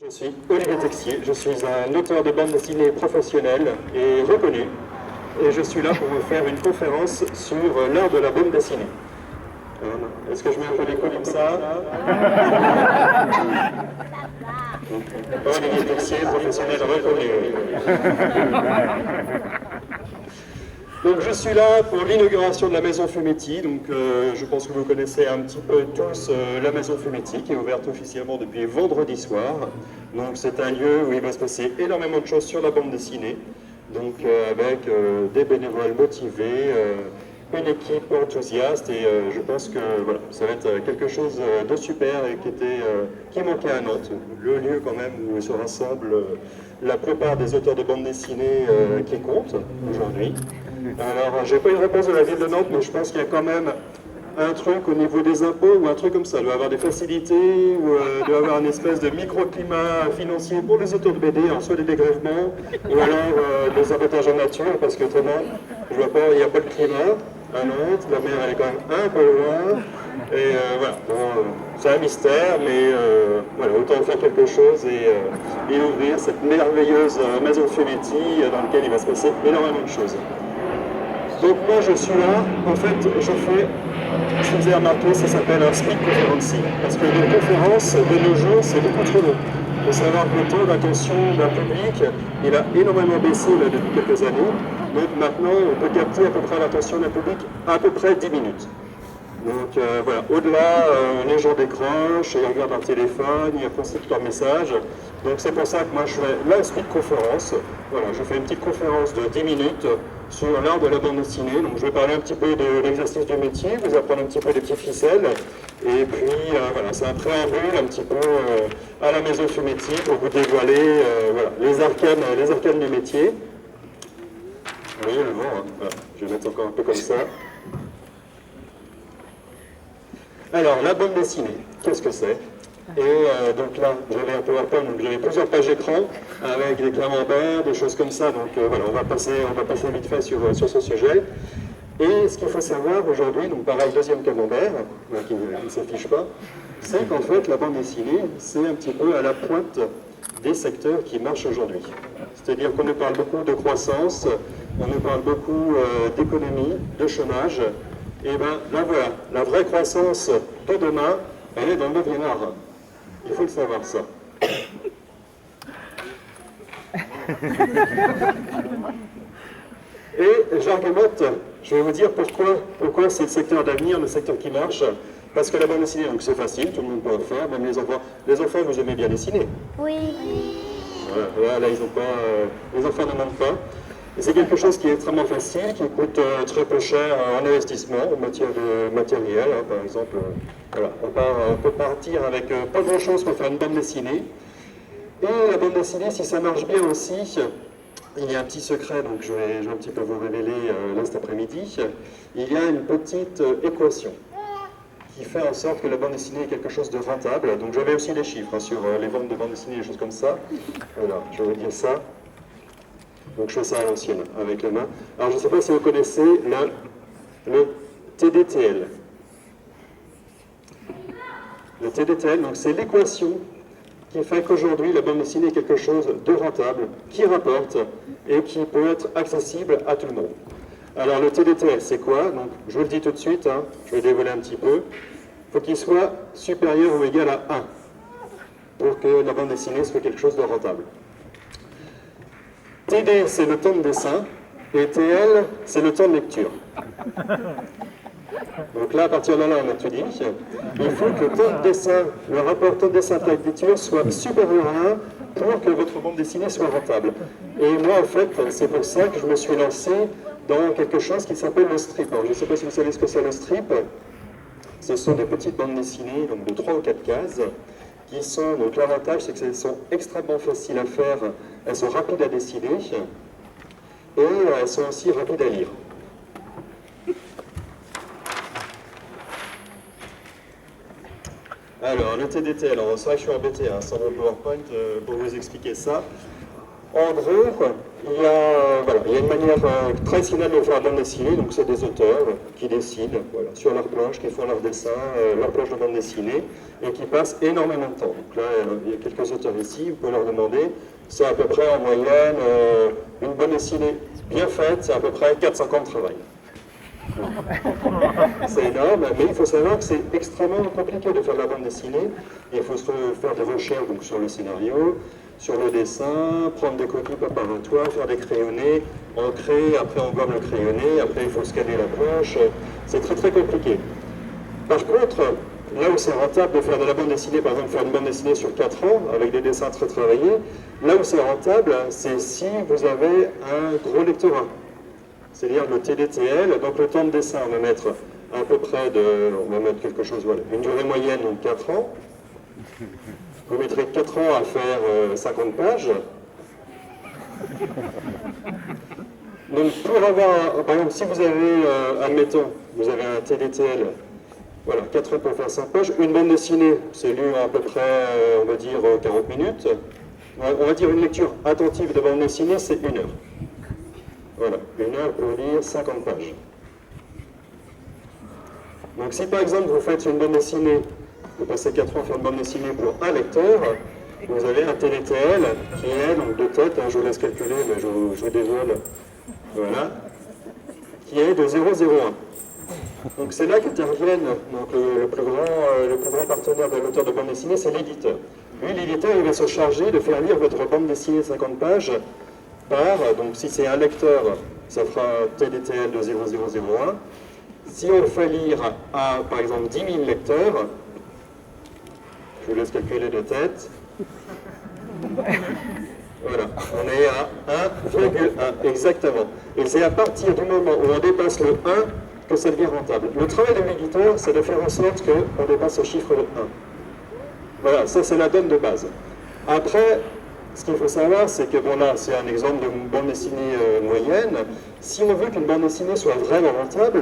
Je suis Olivier Texier, je suis un auteur de bande dessinée professionnel et reconnu, et je suis là pour vous faire une conférence sur l'art de la bande dessinée. Est-ce que je mets un peu d'écho comme ça? Olivier Texier, professionnel reconnu. Donc je suis là pour l'inauguration de la Maison Fumetti. Donc je pense que vous connaissez un petit peu tous la Maison Fumetti qui est ouverte officiellement depuis vendredi soir. Donc c'est un lieu où il va se passer énormément de choses sur la bande dessinée. Donc avec des bénévoles motivés, une équipe enthousiaste et je pense que voilà, ça va être quelque chose de super et qui manquait à Nantes. Le lieu quand même où se rassemblent la plupart des auteurs de bande dessinée qui comptent aujourd'hui. Alors, j'ai pas une réponse de la ville de Nantes, mais je pense qu'il y a quand même un truc au niveau des impôts ou un truc comme ça. Il doit y avoir des facilités ou il doit y avoir une espèce de microclimat financier pour les auteurs de BD, soit des dégrèvements ou alors des abattages en nature, parce que autrement, je vois pas, il n'y a pas de climat à Nantes, la mer elle est quand même un peu loin. Et voilà, bon, c'est un mystère, mais voilà, autant faire quelque chose et ouvrir cette merveilleuse maison Fumetti dans laquelle il va se passer énormément de choses. Donc moi je suis là, en fait je fais, ce que vous avez remarqué, ça s'appelle un speed conferencing. Parce que les conférences de nos jours c'est beaucoup trop long. Il faut savoir que le temps d'attention d'un public, il a énormément baissé là, depuis quelques années. Donc maintenant on peut capter à peu près l'attention d'un public à peu près 10 minutes. Donc voilà, au-delà, les gens décrochent, ils regardent leur téléphone, ils consultent leur message. Donc c'est pour ça que moi je fais la speed conférence. Voilà, je fais une petite conférence de 10 minutes sur l'art de la bande dessinée. Donc je vais parler un petit peu de l'exercice du métier, vous apprendre un petit peu des petites ficelles. Et puis voilà, c'est un préambule un petit peu à la maison Fumetti pour vous dévoiler voilà, les arcanes du métier. Vous voyez le vent, hein, voilà, je vais mettre encore un peu comme ça. Alors, la bande dessinée, qu'est-ce que c'est? Et donc là, j'avais un PowerPoint, donc j'avais plusieurs pages écran avec des camemberts, des choses comme ça. Donc voilà, on va passer vite fait sur ce sujet. Et ce qu'il faut savoir aujourd'hui, donc pareil, deuxième camembert, qui ne s'affiche pas, c'est qu'en fait, la bande dessinée, c'est un petit peu à la pointe des secteurs qui marchent aujourd'hui. C'est-à-dire qu'on nous parle beaucoup de croissance, on nous parle beaucoup d'économie, de chômage. Et bien là voilà, la vraie croissance de demain, elle est dans le 9e art. Il faut le savoir ça. Et j'argumente, je vais vous dire pourquoi c'est le secteur d'avenir, le secteur qui marche. Parce que la bande dessinée, donc c'est facile, tout le monde peut le faire, même les enfants. Les enfants, vous aimez bien dessiner? Oui. Voilà, là, ils ont pas, les enfants ne manquent pas. Et c'est quelque chose qui est extrêmement facile, qui coûte très peu cher en investissement, en matière de matériel, hein, par exemple. Voilà, on peut partir avec pas grand-chose pour faire une bande dessinée. Et la bande dessinée, si ça marche bien aussi, il y a un petit secret, donc je vais un petit peu vous révéler là cet après-midi. Il y a une petite équation qui fait en sorte que la bande dessinée est quelque chose de rentable. Donc j'avais aussi des chiffres hein, sur les ventes de bande dessinée, des choses comme ça. Voilà, je vais vous dire ça. Donc je fais ça à l'ancienne, avec les mains. Alors je ne sais pas si vous connaissez le TDTL. Le TDTL, donc c'est l'équation qui fait qu'aujourd'hui la bande dessinée est quelque chose de rentable, qui rapporte et qui peut être accessible à tout le monde. Alors le TDTL c'est quoi? Donc je vous le dis tout de suite, hein, je vais dévoiler un petit peu. Il faut qu'il soit supérieur ou égal à 1 pour que la bande dessinée soit quelque chose de rentable. TD, c'est le temps de dessin, et TL, c'est le temps de lecture. Donc là, à partir de là, on étudie. Il faut que le temps de dessin, le rapport temps de dessin à lecture soit supérieur à 1 pour que votre bande dessinée soit rentable. Et moi, en fait, c'est pour ça que je me suis lancé dans quelque chose qui s'appelle le strip. Alors, je ne sais pas si vous savez ce que c'est le strip. Ce sont des petites bandes dessinées, donc de 3 ou 4 cases, qui sont, donc l'avantage c'est qu'elles sont extrêmement faciles à faire, elles sont rapides à dessiner, et elles sont aussi rapides à lire. Alors, le TDT, alors c'est vrai que je suis embêté, hein, sans mon PowerPoint pour vous expliquer ça. En gros, il y a une manière traditionnelle de faire la bande dessinée, donc c'est des auteurs qui dessinent voilà, sur leur planche, qui font leur dessin, leur planche de bande dessinée, et qui passent énormément de temps. Donc là, il y a quelques auteurs ici, vous pouvez leur demander, c'est à peu près en moyenne, une bande dessinée bien faite, c'est à peu près 4-5 ans de travail. C'est énorme, mais il faut savoir que c'est extrêmement compliqué de faire de la bande dessinée. Il faut faire des recherches donc, sur le scénario, sur le dessin, prendre des copies préparatoires, faire des crayonnés, ancrer, après on gomme le crayonné, après il faut scanner la planche. C'est très très compliqué. Par contre, là où c'est rentable de faire de la bande dessinée, par exemple faire une bande dessinée sur 4 ans, avec des dessins très travaillés, là où c'est rentable, c'est si vous avez un gros lectorat. C'est-à-dire le TDTL, donc le temps de dessin, on va mettre à peu près on va mettre quelque chose, voilà, une durée moyenne, donc 4 ans. Vous mettrez 4 ans à faire 50 pages. Donc pour avoir, par exemple, si vous avez, admettons, vous avez un TDTL, voilà, 4 ans pour faire 100 pages, une bande dessinée, c'est lu à peu près, on va dire, 40 minutes. On va dire une lecture attentive de bande dessinée, c'est 1 heure. Voilà, 1 heure pour lire 50 pages. Donc si par exemple vous faites une bande dessinée, vous passez 4 ans à faire une bande dessinée pour un lecteur, vous avez un TDTL qui est, donc de tête, je vous laisse calculer, mais je vous dévoile, voilà, qui est de 0,01. Donc c'est là qu'interviennent le plus grand partenaire de l'auteur de bande dessinée, c'est l'éditeur. Lui, l'éditeur, il va se charger de faire lire votre bande dessinée de 50 pages donc si c'est un lecteur, ça fera un TDTL de 0,001. Si on le fait lire à, par exemple, 10 000 lecteurs, je vous laisse calculer de tête, voilà, on est à 1,1, exactement. Et c'est à partir du moment où on dépasse le 1 que ça devient rentable. Le travail de l'éditeur, c'est de faire en sorte qu'on dépasse ce chiffre de 1. Voilà, ça c'est la donne de base. Après, ce qu'il faut savoir, c'est que, bon là, c'est un exemple de bande dessinée moyenne. Si on veut qu'une bande dessinée soit vraiment rentable,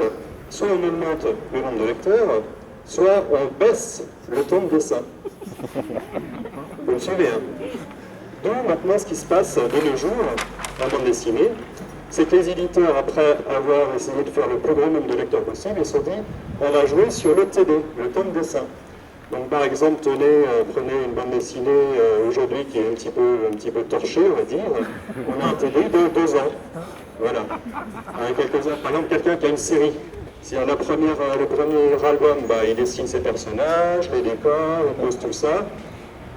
soit on augmente le nombre de lecteurs, soit on baisse le temps de dessin. Vous me suivez, hein? Donc maintenant, ce qui se passe de nos jours en bande dessinée, c'est que les éditeurs, après avoir essayé de faire le plus grand nombre de lecteurs possible, ils se sont dit, on va jouer sur le TD, le temps de dessin. Donc par exemple, prenez une bande dessinée aujourd'hui qui est un petit peu torchée, on va dire. On a un TD de 2 ans. Voilà. Avec par exemple, quelqu'un qui a une série. Si le premier album, il dessine ses personnages, les décors, il pose tout ça.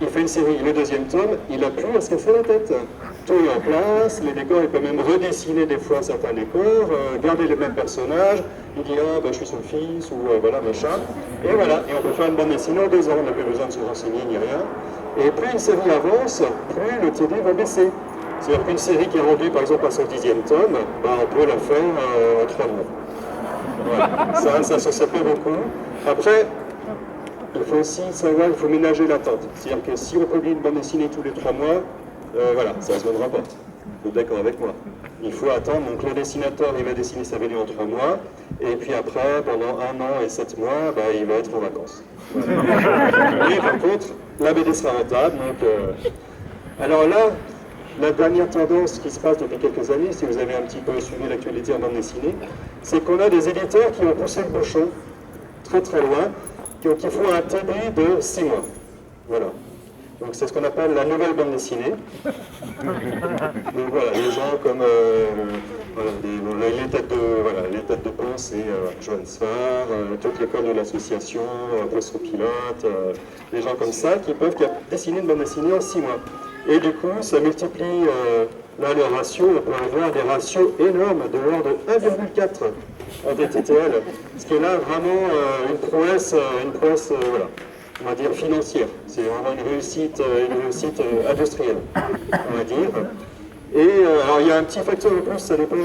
Il fait une série. Le deuxième tome, il n'a plus à se casser la tête. Tout est en place, les décors, il peut même redessiner des fois certains décors, garder les mêmes personnages. Il dit, je suis son fils, ou voilà, machin. Et voilà, et on peut faire une bande dessinée en 2 ans, on n'a plus besoin de se renseigner ni rien. Et plus une série avance, plus le TD va baisser. C'est-à-dire qu'une série qui est rendue, par exemple, à son 10e tome, on peut la faire en 3 mois. Voilà. Ça se fait beaucoup. Après, il faut aussi savoir, il faut ménager l'attente. C'est-à-dire que si on publie une bande dessinée tous les 3 mois, voilà, ça ne se vendra pas. Vous êtes d'accord avec moi? Il faut attendre, donc le dessinateur, il va dessiner sa BD en 3 mois, et puis après, pendant 1 an et 7 mois, il va être en vacances. Voilà. Et par contre, la BD sera rentable, donc... Alors là, la dernière tendance qui se passe depuis quelques années, si vous avez un petit peu suivi l'actualité en bande dessinée, c'est qu'on a des éditeurs qui ont poussé le bouchon très très loin, qui font un TD de 6 mois. Voilà. Donc c'est ce qu'on appelle la nouvelle bande dessinée. Donc voilà, les gens comme les têtes de pont, c'est Johannes Farr, toute l'école de l'association, Poisson Pilote, des gens comme ça qui peuvent dessiner une bande dessinée en 6 mois. Et du coup, ça multiplie là les ratios, on peut avoir des ratios énormes de l'ordre de 1,4 en DTTL, ce qui est là vraiment une prouesse voilà, on va dire financière. C'est vraiment une réussite industrielle, on va dire. Et alors il y a un petit facteur de plus, ça dépend,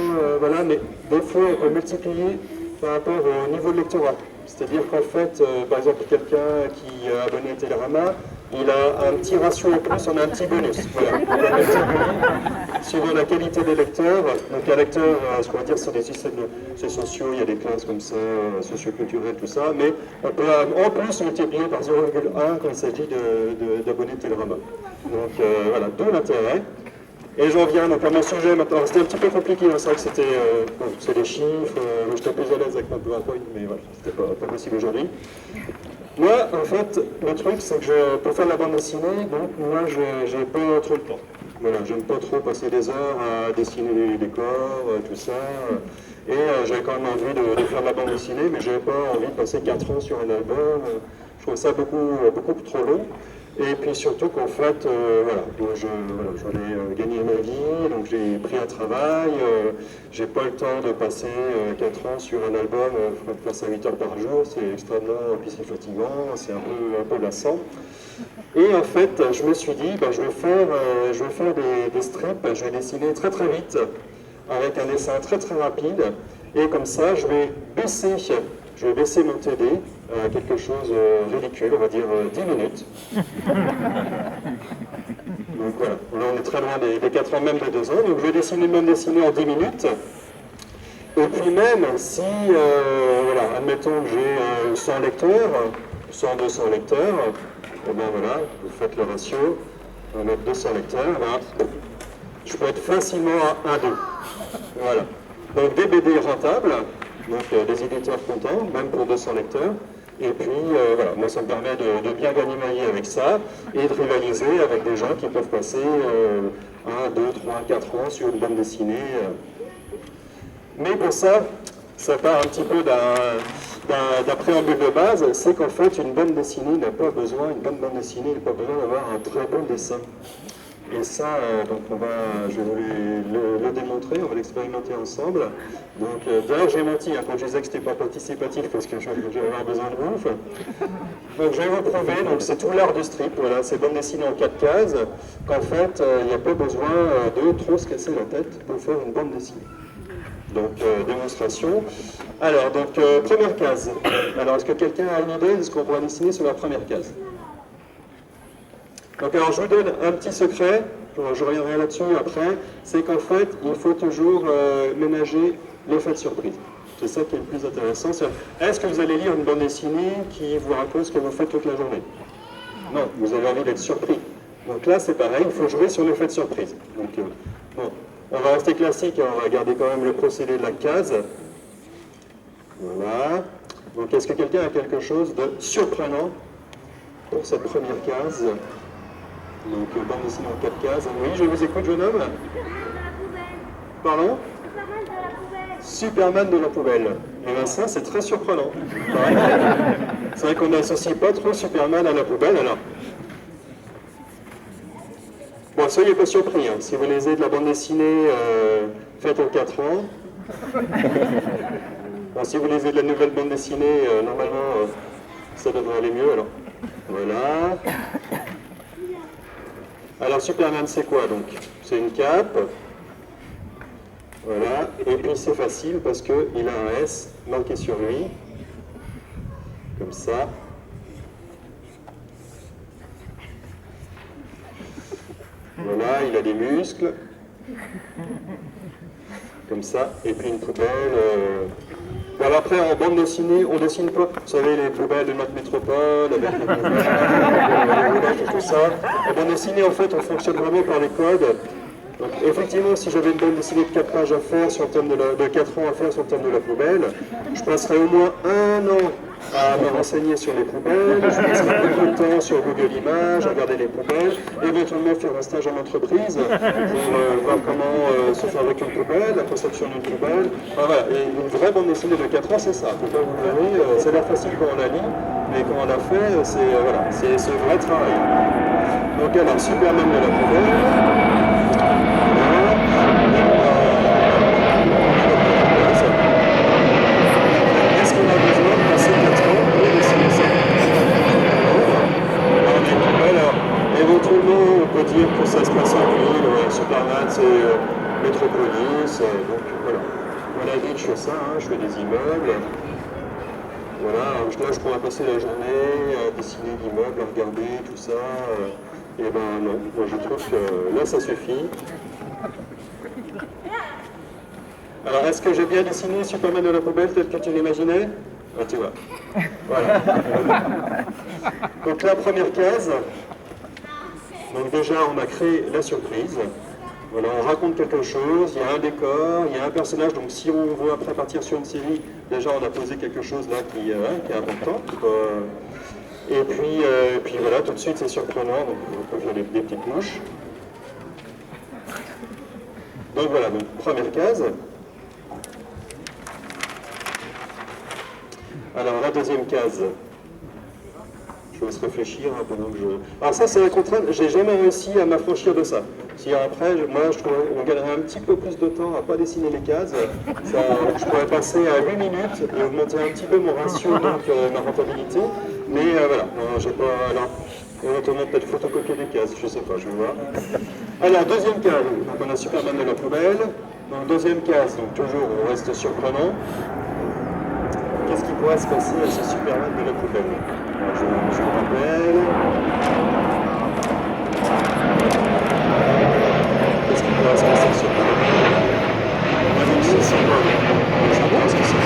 voilà, mais des fois on peut multiplier par rapport au niveau de lectorat. C'est-à-dire qu'en fait, par exemple, quelqu'un qui est abonné à Télérama, il a un petit ratio en plus, on a un petit bonus. Voilà. Donc, un petit bonus, suivant la qualité des lecteurs. Donc un lecteur, ce qu'on va dire, c'est des systèmes sociaux, il y a des classes comme ça, socioculturelles, tout ça, mais on peut en plus multiplier par 0,1 quand il s'agit d'abonnés de Télérama. Donc voilà, d'où l'intérêt. Et j'en viens donc à mon sujet maintenant. C'était un petit peu compliqué, hein. C'est vrai que c'était c'est des chiffres, j'étais plus à l'aise avec ma PowerPoint, mais voilà, c'était pas possible aujourd'hui. Moi, en fait, le truc, c'est que pour faire de la bande dessinée, donc moi, j'ai pas trop le temps. Voilà, j'aime pas trop passer des heures à dessiner les décors, tout ça. Et j'avais quand même envie de faire de la bande dessinée, mais j'avais pas envie de passer 4 ans sur un album. Je trouvais ça beaucoup trop long. Et puis surtout qu'en fait, voilà, j'allais gagner ma vie, donc j'ai pris un travail, j'ai pas le temps de passer 4 ans sur un album, passer 8 heures par jour, c'est extrêmement, puis c'est fatigant, c'est un peu lassant. Et en fait, je me suis dit, je vais faire des strips, je vais dessiner très vite, avec un dessin très rapide, et comme ça, je vais baisser mon TD à quelque chose de ridicule, on va dire 10 minutes. Donc voilà, là on est très loin des 4 ans, même de 2 ans, donc je vais dessiner une bande dessinée en 10 minutes. Et puis même si, voilà, admettons que j'ai 100 lecteurs, 100-200 lecteurs, et bien voilà, vous faites le ratio, on va mettre 200 lecteurs, là, je peux être facilement à 1-2. Voilà. Donc des BD rentables, donc des éditeurs contents, même pour 200 lecteurs. Et puis voilà, moi ça me permet de bien gagner ma vie avec ça et de rivaliser avec des gens qui peuvent passer 1, 2, 3, 4 ans sur une bande dessinée. Mais pour ça, ça part un petit peu d'un préambule de base, c'est qu'en fait une bande dessinée n'a pas besoin d'avoir un très bon dessin. Et ça, donc je vais vous le démontrer, on va l'expérimenter ensemble. Donc d'ailleurs j'ai menti quand je disais que c'était pas participatif parce que je vais avoir besoin de ouf. Donc je vais vous prouver, donc c'est tout l'art du strip, voilà, c'est bande dessinée en 4 cases, qu'en fait il n'y a pas besoin de trop se casser la tête pour faire une bande dessinée. Donc démonstration. Alors donc première case. Alors est-ce que quelqu'un a une idée de ce qu'on pourra dessiner sur la première case? Donc alors je vous donne un petit secret, je reviendrai là-dessus après, c'est qu'en fait il faut toujours ménager l'effet de surprise. C'est ça qui est le plus intéressant. Est-ce que vous allez lire une bande dessinée qui vous raconte ce que vous faites toute la journée? Non, vous avez envie d'être surpris. Donc là c'est pareil, il faut jouer sur l'effet de surprise. Donc bon, on va rester classique, on va garder quand même le procédé de la case. Voilà. Donc est-ce que quelqu'un a quelque chose de surprenant pour cette première case? Donc, bande dessinée en 4 cases. Oui, je vous écoute, jeune homme. Superman de la poubelle. Pardon? Superman de la poubelle. Superman de la poubelle. Et bien ça, c'est très surprenant. C'est vrai qu'on n'associe pas trop Superman à la poubelle, alors. Bon, soyez pas surpris, hein. Si vous lisez de la bande dessinée faite en 4 ans, bon, si vous lisez de la nouvelle bande dessinée, normalement, ça devrait aller mieux, alors. Voilà. Alors Superman c'est quoi donc? C'est une cape, voilà, et puis c'est facile parce qu'il a un S marqué sur lui, comme ça. Voilà, il a des muscles, comme ça, et puis une poubelle. Alors après, en bande dessinée, on dessine pas, vous savez, les poubelles de notre métropole, avec les poubelles, tout ça. En bande dessinée, en fait, on fonctionne vraiment par les codes. Donc, effectivement, si j'avais une bande dessinée de 4 pages à faire sur le thème de 4 ans à faire sur le thème de la poubelle, je passerais au moins 1 an à me renseigner sur les poubelles, je passerais beaucoup de temps sur Google Images, à regarder les poubelles, éventuellement faire un stage en entreprise pour voir comment se fabrique une poubelle, la conception d'une poubelle. Enfin, voilà. Et une vraie bande dessinée de 4 ans, c'est ça. Vous verrez, ça a l'air facile quand on la lit, mais quand on l'a fait, c'est ce vrai travail. Donc alors, Superman de la poubelle. Est-ce qu'on a besoin de passer 4 ans pour dessiner ça? Alors, éventuellement, on peut dire que ça se passe en ville, Superman c'est Métropolis, donc voilà. Voilà, je fais ça, hein, je fais des immeubles. Voilà, là je pourrais passer la journée à dessiner l'immeuble, à regarder tout ça. Et ben non, moi je trouve que là ça suffit. Alors est-ce que j'ai bien dessiné Superman de la poubelle tel que tu l'imaginais? Ah, tu vois. Voilà. Donc la première case. Donc déjà on a créé la surprise. Voilà, on raconte quelque chose, il y a un décor, il y a un personnage, donc si on veut après partir sur une série, déjà on a posé quelque chose là qui est important. Et puis voilà, tout de suite c'est surprenant, donc on peut faire des petites mouches. Donc voilà, donc première case. Alors la deuxième case. Je vais se réfléchir hein, pendant que je... Alors ça c'est la contrainte, j'ai jamais réussi à m'affranchir de ça. Si après, moi je trouve qu'on gagnerait un petit peu plus de temps à ne pas dessiner les cases. Ça, je pourrais passer à 8 minutes et augmenter un petit peu mon ratio, donc ma rentabilité. Mais voilà, j'ai pas... Alors, éventuellement peut-être photocopier des cases, je sais pas, je vais voir. Alors, deuxième case, donc on a Superman de la poubelle. Donc deuxième case, donc toujours on reste surprenant. Qu'est-ce qui pourrait se passer à ce Superman de la poubelle? Alors, je me rappelle. Qu'est-ce qui pourrait se passer sur le donc c'est symbole. Je pense que c'est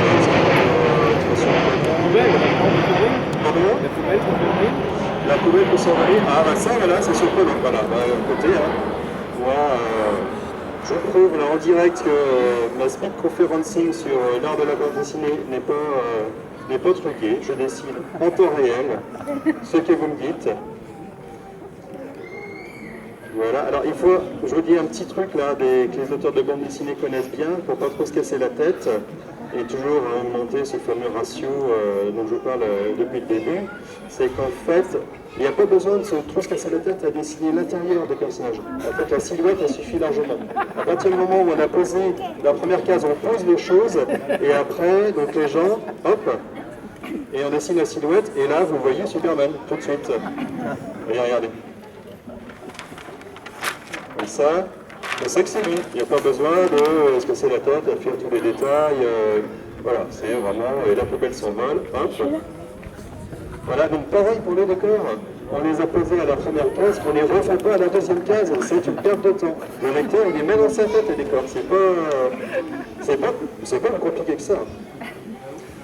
la poubelle. Pardon? La poubelle peut s'envoler. La poubelle peut s'envoler. Ah bah ça voilà, c'est surprenant. Voilà, côté hein. Moi, je prouve là en direct que ma speed conferencing sur l'art de la bande dessinée n'est pas truqué. Je dessine en temps réel ce que vous me dites. Voilà, alors il faut, je vous dis un petit truc là que les auteurs de bande dessinée connaissent bien pour pas trop se casser la tête et toujours monter ce fameux ratio dont je parle depuis le début, c'est qu'en fait, il n'y a pas besoin de trop se casser la tête à dessiner l'intérieur des personnages. En fait, la silhouette, elle suffit largement. À partir du moment où on a posé la première case, on pose les choses et après, donc les gens, hop, et on dessine la silhouette et là, vous voyez Superman tout de suite. Regardez. Comme ça, on sait que c'est lui. Il n'y a pas besoin de se casser la tête, à faire tous les détails. Voilà, c'est vraiment... Et la poubelle s'envole. Hop. Voilà, donc pareil pour les décors. On les a posés à la première case, on ne les refait pas à la deuxième case. C'est une perte de temps. Le lecteur, il est même dans sa tête, les décors. C'est pas plus compliqué que ça.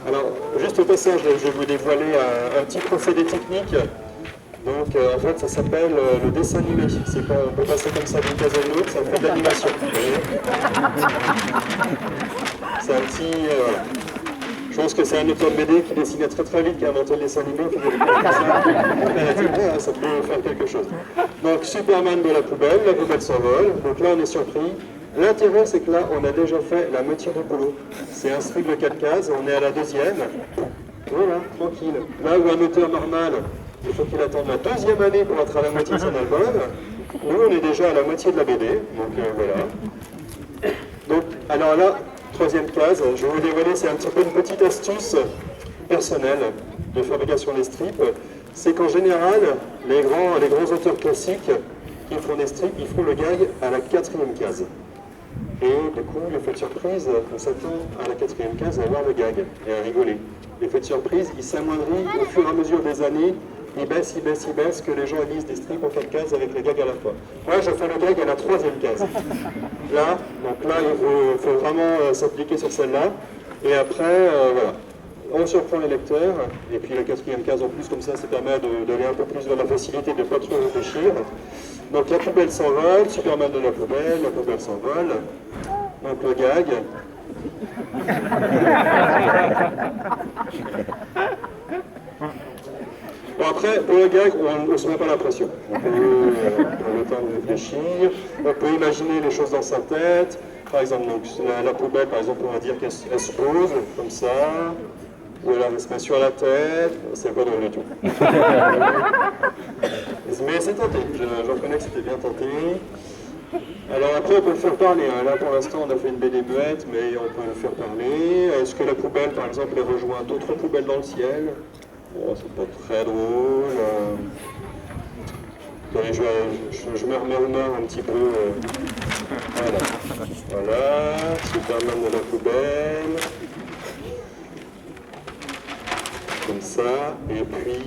Alors, juste au passage, je vais vous dévoiler un petit procédé technique. Donc en fait ça s'appelle le dessin animé, on peut passer comme ça d'une case à une autre, ça fait de l'animation. C'est un petit... voilà. Je pense que c'est un auteur de BD qui dessinait très très vite, qui a inventé le dessin animé, qui ça peut faire quelque chose. Donc Superman de la poubelle s'envole, donc là on est surpris. L'intérêt c'est que là on a déjà fait la moitié du boulot. C'est un strip de 4 cases, on est à la deuxième. Voilà, tranquille. Là où un auteur normal, il faut qu'il attende la deuxième année pour être à la moitié de son album. Nous, on est déjà à la moitié de la BD, donc voilà. Donc, alors là, troisième case, je vais vous dévoiler, c'est un petit peu une petite astuce personnelle de fabrication des strips. C'est qu'en général, les grands auteurs classiques qui font des strips, ils font le gag à la quatrième case. Et du coup, l'effet de surprise, on s'attend à la quatrième case à avoir le gag et à rigoler. L'effet de surprise, il s'amoindrit au fur et à mesure des années. Il baisse, que les gens lisent des strips en 4 cases avec les gags à la fois. Moi, je fais le gag à la troisième case. Là, donc là, il faut vraiment s'appliquer sur celle-là. Et après, voilà, on surprend les lecteurs. Et puis la quatrième case en plus, comme ça permet d'aller un peu plus vers la facilité, de ne pas trop réfléchir. Donc la poubelle s'envole, Superman de la poubelle s'envole. Donc le gag. Bon après, pour le gag, on ne se met pas la pression. On peut le temps de réfléchir, on peut imaginer les choses dans sa tête. Par exemple, donc, la poubelle, par exemple, on va dire qu'elle se pose comme ça, ou elle se met sur la tête, c'est pas drôle du tout. Mais c'est tenté, je reconnais que c'était bien tenté. Alors après, on peut le faire parler. Hein. Là, pour l'instant, on a fait une BD muette, mais on peut le faire parler. Est-ce que la poubelle, par exemple, elle rejoint d'autres poubelles dans le ciel? Bon, c'est pas très drôle. Attendez, je me remets un petit peu. Voilà. Voilà, Superman de la poubelle. Comme ça, et puis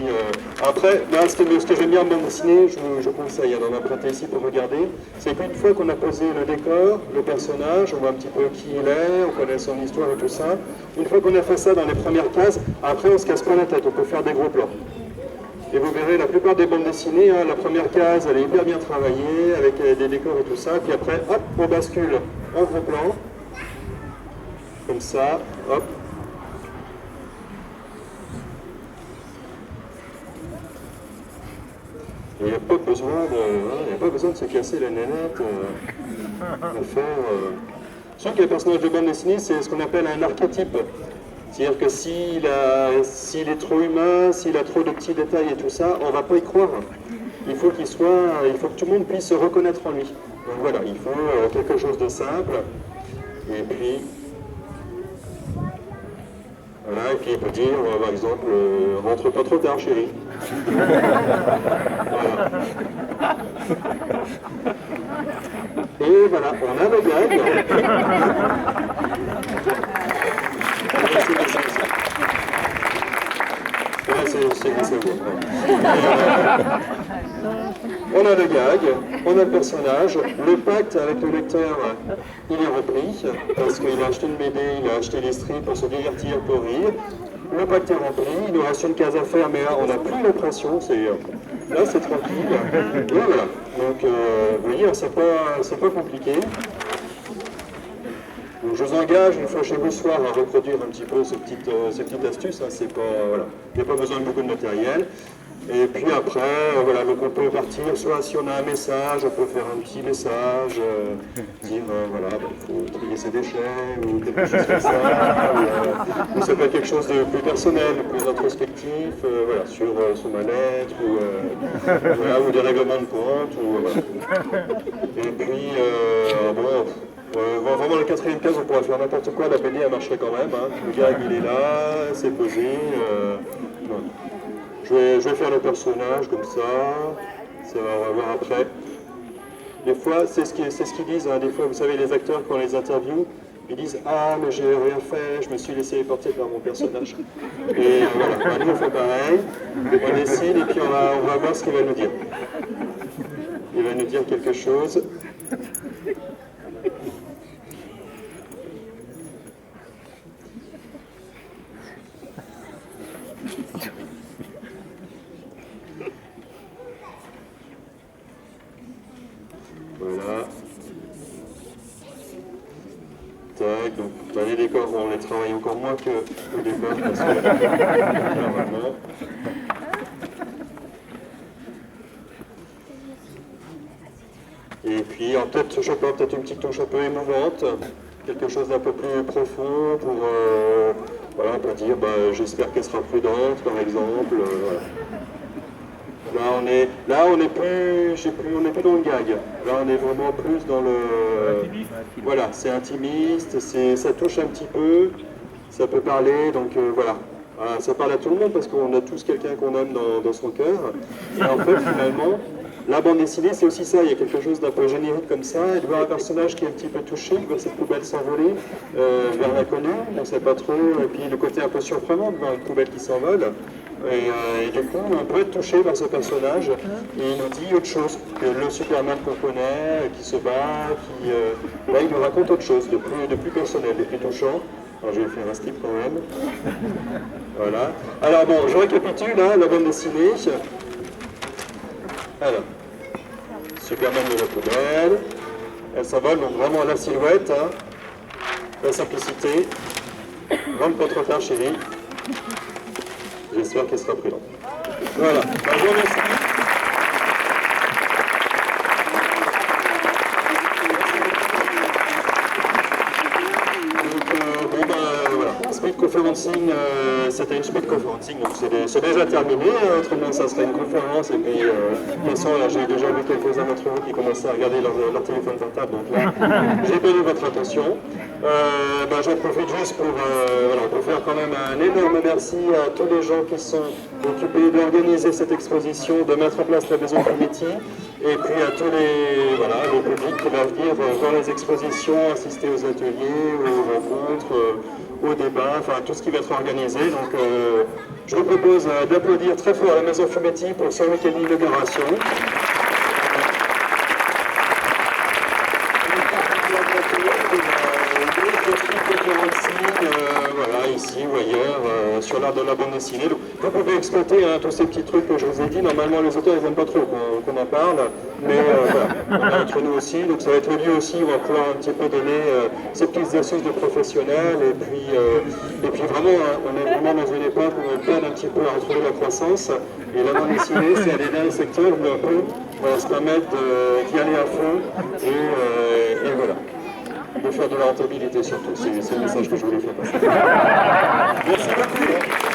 après, là, ce que j'aime bien en bande dessinée, je conseille d'en emprunter ici pour regarder, c'est qu'une fois qu'on a posé le décor, le personnage, on voit un petit peu qui il est, on connaît son histoire et tout ça, une fois qu'on a fait ça dans les premières cases, après on se casse pas la tête, on peut faire des gros plans. Et vous verrez la plupart des bandes dessinées, hein, la première case, elle est hyper bien travaillée, avec des décors et tout ça. Puis après, hop, on bascule en gros plan. Comme ça, hop. Il n'y a pas besoin de se casser la nénette à faire. Je trouve que les personnages de bande dessinée, c'est ce qu'on appelle un archétype. C'est-à-dire que s'il est trop humain, s'il a trop de petits détails et tout ça, on ne va pas y croire. Il faut que tout le monde puisse se reconnaître en lui. Donc voilà, il faut quelque chose de simple. Et puis, voilà, et puis il peut dire, par exemple, rentre pas trop tard, chérie. Voilà. Et voilà, on a le gag. On a le gag, on a le personnage, le pacte avec le lecteur, il est rempli, parce qu'il a acheté une BD, il a acheté les strips pour se divertir, pour rire. Le pacte est rempli, il nous reste une case à faire, mais là on n'a plus la pression, là c'est tranquille. Et voilà, donc vous voyez, c'est pas compliqué. Donc je vous engage, une fois chez vous ce soir, à reproduire un petit peu ces petites astuces. Hein, voilà. Il n'y a pas besoin de beaucoup de matériel. Et puis après, voilà, donc on peut partir, soit si on a un message, on peut faire un petit message, dire voilà, il faut trier ses déchets, ou quelque chose comme ça, ou ça peut être quelque chose de plus personnel, de plus introspectif, voilà, sur son mal-être, voilà, ou des règlements de compte, voilà. Et puis, vraiment la quatrième case, on pourrait faire n'importe quoi, la BD elle marcherait quand même, hein. Le gag il est là, c'est posé. Voilà. Je vais faire le personnage comme ça on va voir après. Des fois, c'est ce qu'ils disent, hein. Des fois, vous savez, les acteurs, quand on les interviewe, ils disent « Ah, mais j'ai rien fait, je me suis laissé porter par mon personnage. » Et voilà, nous on fait pareil, on dessine et puis on va voir ce qu'il va nous dire. Il va nous dire quelque chose. Voilà. Tac, donc les décors, on les travaille encore moins qu'au départ, parce que normalement. Et puis, peut-être une petite touche un peu émouvante, quelque chose d'un peu plus profond pour, voilà, on peut dire, j'espère qu'elle sera prudente, par exemple. Voilà. Là, on n'est plus dans le gag. Là, on est vraiment plus dans le... Voilà, c'est intimiste, ça touche un petit peu, ça peut parler, donc voilà. Ça parle à tout le monde parce qu'on a tous quelqu'un qu'on aime dans son cœur. Et en fait, finalement, la bande dessinée, c'est aussi ça. Il y a quelque chose d'un peu générique comme ça. Et de voir un personnage qui est un petit peu touché, de voir cette poubelle s'envoler vers l'inconnu, on ne sait pas trop. Et puis le côté un peu surprenant de voir une poubelle qui s'envole. Et du coup, on peut être touché par ce personnage et il nous dit autre chose que le Superman qu'on connaît, qui se bat, là il nous raconte autre chose, de plus personnel, de plus touchant. Alors je vais faire un slip quand même. Voilà. Alors bon, je récapitule hein, la bande dessinée. Alors, Superman de la poubelle, elle s'envole, donc vraiment la silhouette, hein, la simplicité. Rentre pas trop tard chérie. J'espère qu'elle sera prudente. Voilà, je vous remercie. Voilà, speed conferencing, c'était une speed conferencing, donc c'est déjà terminé. Autrement, ça serait une conférence. Et puis, de toute façon, là, j'ai déjà vu quelques-uns d'entre vous qui commençaient à regarder leur téléphone portable. Donc là, j'ai perdu votre attention. J'en profite juste pour faire quand même un énorme merci à tous les gens qui sont occupés d'organiser cette exposition, de mettre en place la maison Fumetti, et puis à tous le public qui va venir voir les expositions, assister aux ateliers, aux rencontres, aux débats, enfin tout ce qui va être organisé. Donc je vous propose d'applaudir très fort la maison Fumetti pour ce week-end d'inauguration. différents signes, voilà, ici ou ailleurs, sur l'art de la bande dessinée. Donc, vous pouvez exploiter hein, tous ces petits trucs que je vous ai dit. Normalement, les auteurs, ils n'aiment pas trop qu'on en parle, mais voilà, on est entre nous aussi. Donc, ça va être le lieu aussi où on va pouvoir un petit peu donner ces petites astuces de professionnels. Et puis vraiment, hein, on est vraiment dans une époque où on peine un petit peu à retrouver la croissance. Et la bande dessinée, c'est un des derniers secteurs où on peut se permettre d'y aller à fond. Et voilà. De faire de la rentabilité surtout, c'est le message que je voulais faire passer. Merci beaucoup.